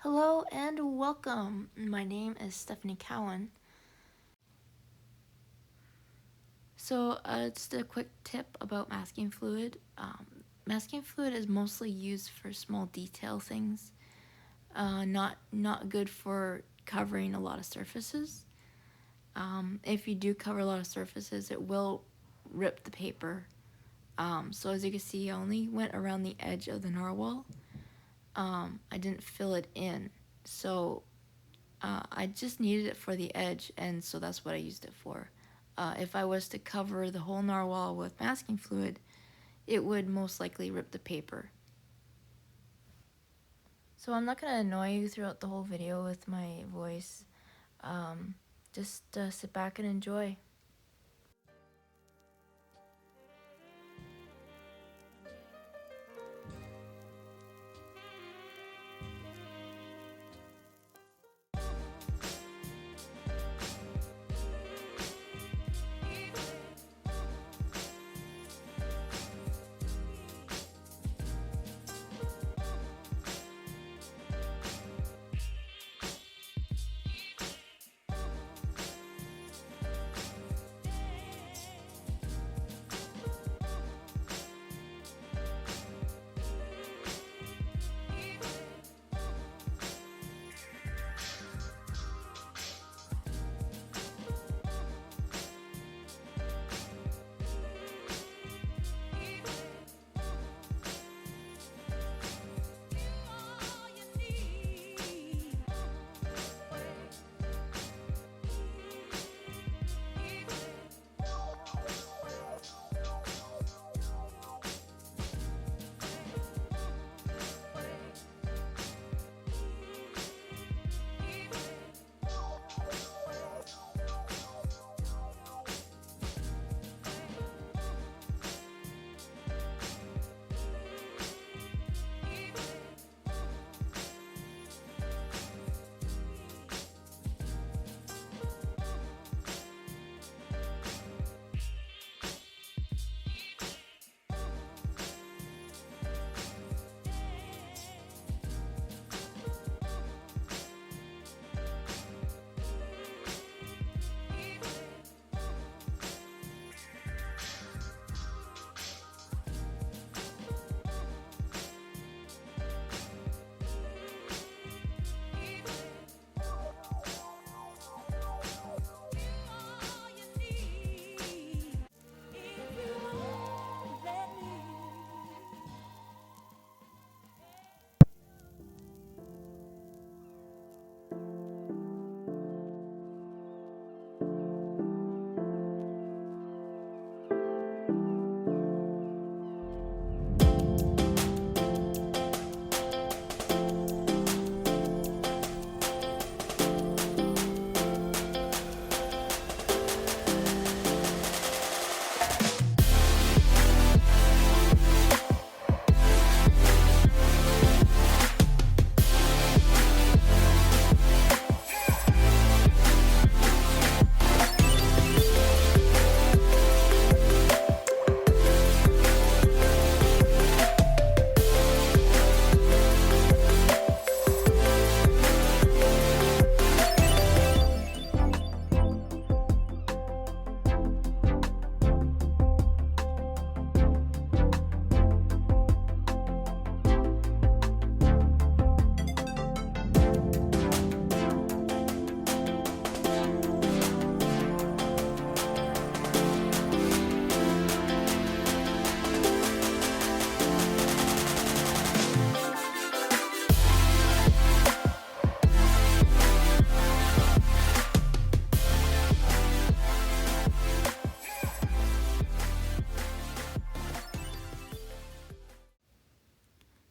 Hello and welcome. My name is Stephanie Cowan. Just a quick tip about masking fluid. Masking fluid is mostly used for small detail things, not good for covering a lot of surfaces. If you do cover a lot of surfaces, it will rip the paper. So as you can see, I only went around the edge of the narwhal. I didn't fill it in, so I just needed it for the edge, and so that's what I used it for. If I was to cover the whole narwhal with masking fluid, it would most likely rip the paper. So I'm not going to annoy you throughout the whole video with my voice. Just sit back and enjoy.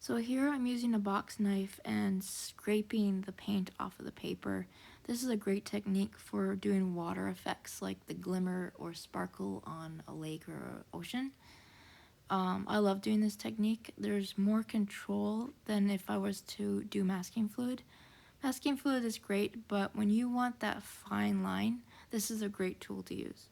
So here I'm using a box knife and scraping the paint off of the paper. This is a great technique for doing water effects like the glimmer or sparkle on a lake or ocean. I love doing this technique. There's more control than if I was to do masking fluid. Masking fluid is great, but when you want that fine line, this is a great tool to use.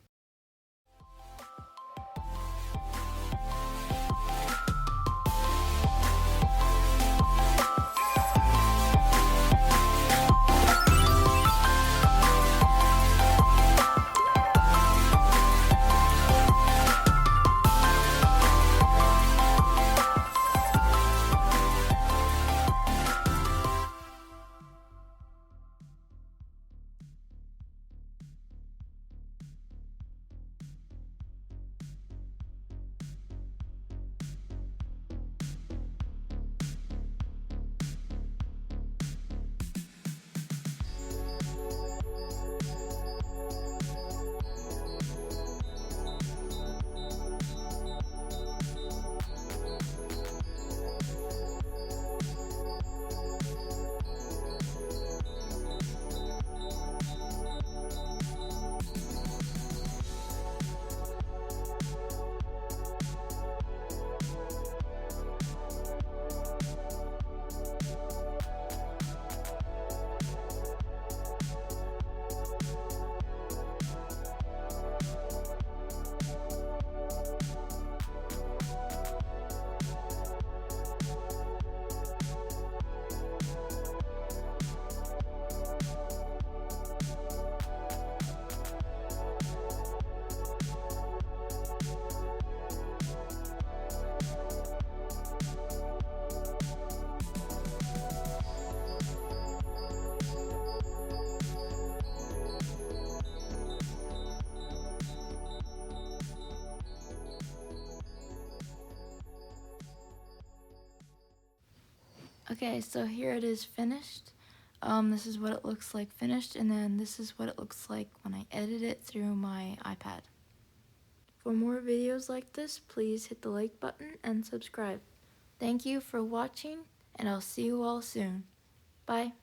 Okay, so here it is finished. This is what it looks like finished, and then this is what it looks like when I edit it through my iPad. For more videos like this, please hit the like button and subscribe. Thank you for watching, and I'll see you all soon. Bye.